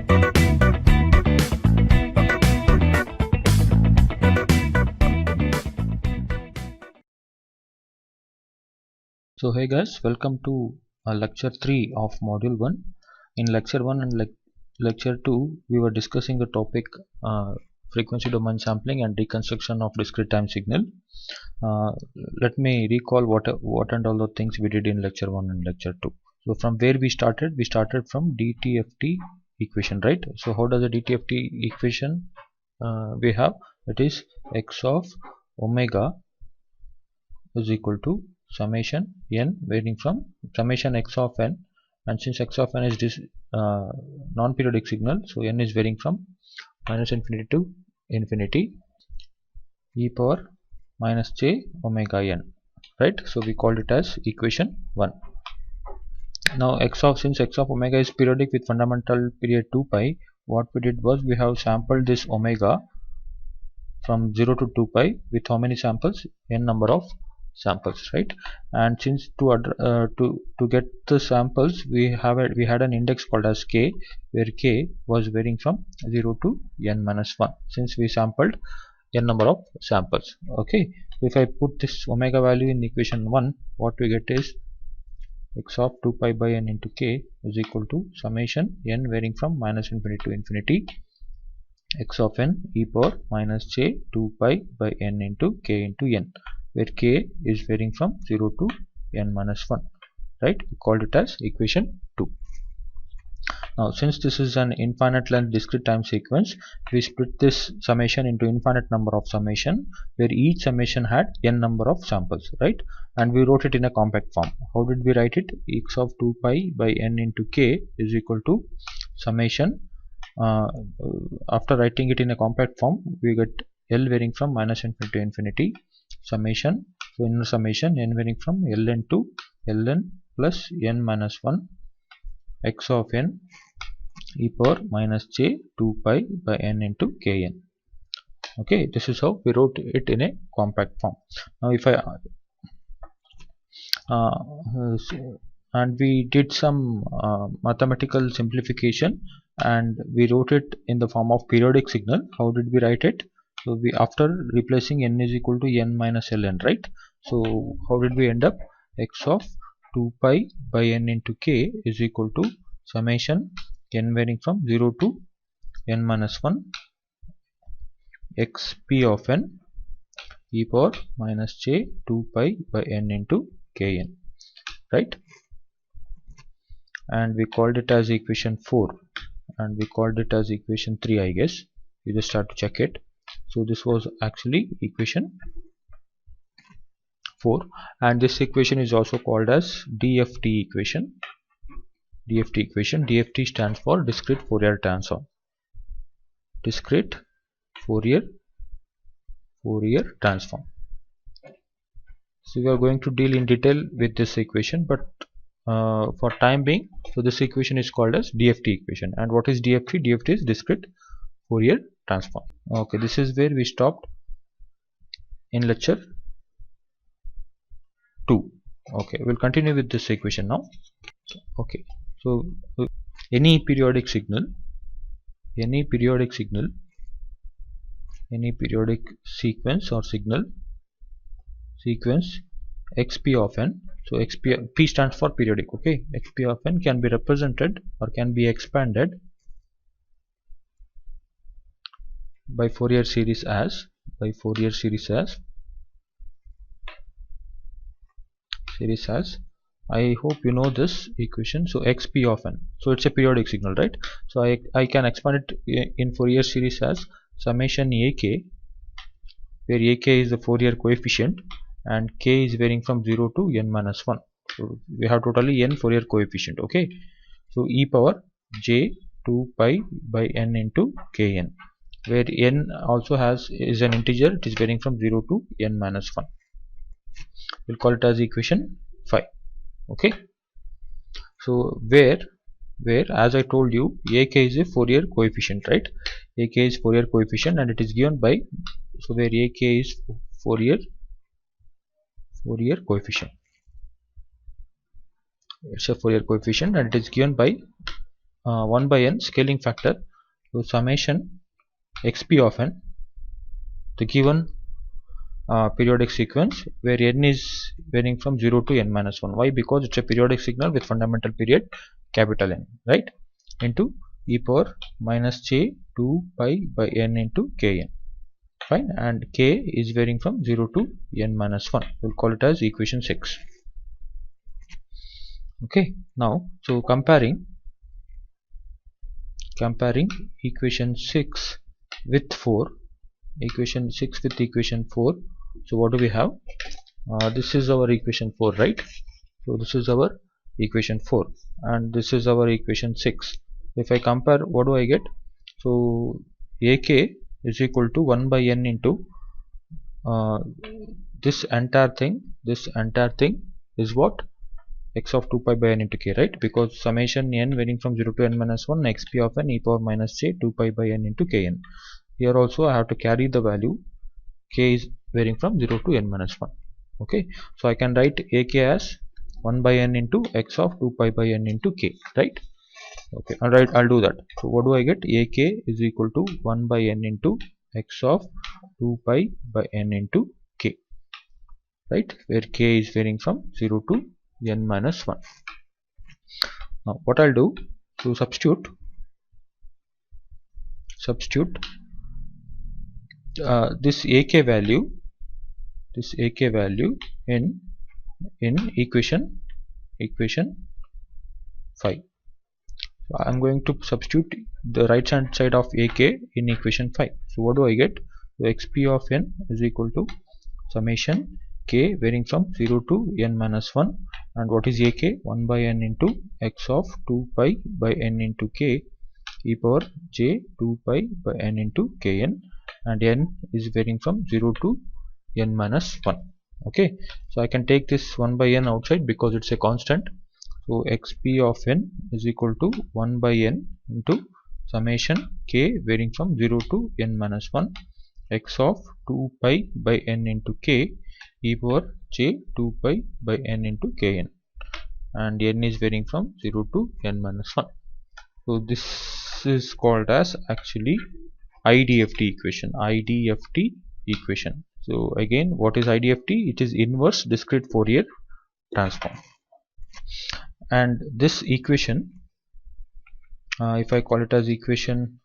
So hey guys, welcome to lecture 3 of module 1. In lecture 1 and lecture 2 we were discussing the topic frequency domain sampling and reconstruction of discrete time signal. Let me recall what and all the things we did in lecture 1 and lecture 2. So from where we started from DTFT equation, right? So how does the DTFT equation we have? It is x of omega is equal to summation n varying from summation x of n, and since x of n is this non-periodic signal, so n is varying from minus infinity to infinity e power minus j omega n, right? So we called it as equation 1. Now since x of omega is periodic with fundamental period 2 pi, what we did was we have sampled this omega from 0 to 2 pi with how many samples? N number of samples, right? And since to get the samples we had an index called as k, where k was varying from 0 to n minus 1 since we sampled n number of samples. Okay, if I put this omega value in equation 1, what we get is x of 2 pi by n into k is equal to summation n varying from minus infinity to infinity x of n e power minus j 2 pi by n into k into n, where k is varying from 0 to n minus 1, right? We called it as equation 2. Now since this is an infinite length discrete time sequence, we split this summation into infinite number of summation, where each summation had n number of samples, right? And we wrote it in a compact form. How did we write it? X of 2 pi by n into k is equal to summation, after writing it in a compact form we get L varying from minus infinity to infinity summation, so inner summation n varying from Ln to Ln plus n minus 1 x of n e power minus j 2 pi by n into kn. Okay, this is how we wrote it in a compact form. Now if I and we did some mathematical simplification and we wrote it in the form of periodic signal. How did we write it? So we, after replacing n is equal to n minus ln, right? So how did we end up? X of 2 pi by n into k is equal to summation n varying from 0 to n minus 1 x p of n e power minus j 2 pi by n into kn, right? And we called it as equation 4, and we called it as equation 3, I guess. You just have to check it. So this was actually equation 4, and this equation is also called as DFT equation. DFT stands for discrete Fourier transform. Discrete Fourier transform. So we are going to deal in detail with this equation, but for time being, so this equation is called as DFT equation. And what is DFT? DFT is discrete Fourier transform. Okay, this is where we stopped in lecture 2. Okay, we'll continue with this equation now. Okay, so any periodic sequence or signal sequence xp of n. So p stands for periodic. Okay, xp of n can be represented or can be expanded by Fourier series as I hope you know this equation. So xp of n, so it's a periodic signal, right? So I can expand it in Fourier series as summation ak, where ak is the Fourier coefficient and k is varying from 0 to n minus 1. So we have totally n Fourier coefficient. Okay, so e power j 2 pi by n into kn, where n also is an integer. It is varying from 0 to n minus 1. We'll call it as equation 5. Okay, so where as I told you, ak is a Fourier coefficient, right? Ak is Fourier coefficient and it is given by, so where ak is Fourier coefficient, it's a Fourier coefficient and it is given by 1 by n scaling factor, so summation xp of n, the given periodic sequence where n is varying from 0 to n minus 1. Why? Because it's a periodic signal with fundamental period capital N, right? Into e power minus j 2 pi by n into kn. Fine, and k is varying from 0 to n minus 1. We'll call it as equation 6. Okay, now so comparing equation 6 with 4, equation 6 with equation 4. So what do we have? This is our equation 4, right? So this is our equation 4 and this is our equation 6. If I compare, what do I get? So ak is equal to 1 by n into this entire thing is what? X of 2 pi by n into k, right? Because summation n varying from 0 to n minus 1 xp of n e power minus j 2 pi by n into kn. Here also I have to carry the value k is varying from 0 to n minus 1. Okay, so I can write ak as 1 by n into x of 2 pi by n into k, right? Okay, alright, I'll do that. So what do I get? ak is equal to 1 by n into x of 2 pi by n into k, right? Where k is varying from 0 to n minus 1. Now what I'll do to substitute this ak value in equation 5. So I'm going to substitute the right hand side of ak in equation 5. So what do I get? So xp of n is equal to summation k varying from 0 to n minus 1, and what is ak? 1 by n into x of 2 pi by n into k e power j 2 pi by n into kn, and n is varying from 0 to n minus 1. Okay, so I can take this 1 by n outside because it's a constant. So xp of n is equal to 1 by n into summation k varying from 0 to n minus 1 x of 2 pi by n into k e power j 2 pi by n into kn, and n is varying from 0 to n minus 1. So this is called as actually IDFT equation. So again, what is IDFT? It is inverse discrete Fourier transform. And this equation, if I call it as equation,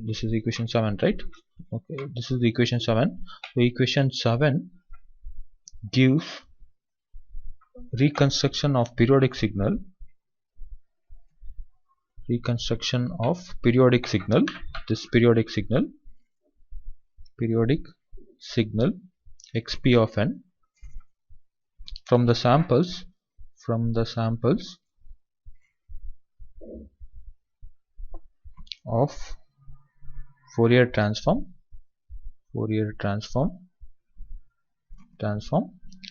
this is equation 7, right? Okay, this is equation 7. So equation 7 gives reconstruction of periodic signal this periodic signal xp of n from the samples of Fourier transform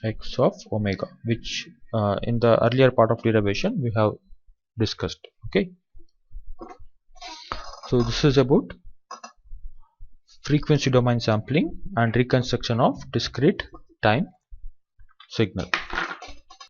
x of omega, which in the earlier part of derivation we have discussed. Okay, so this is about frequency domain sampling and reconstruction of discrete time signal.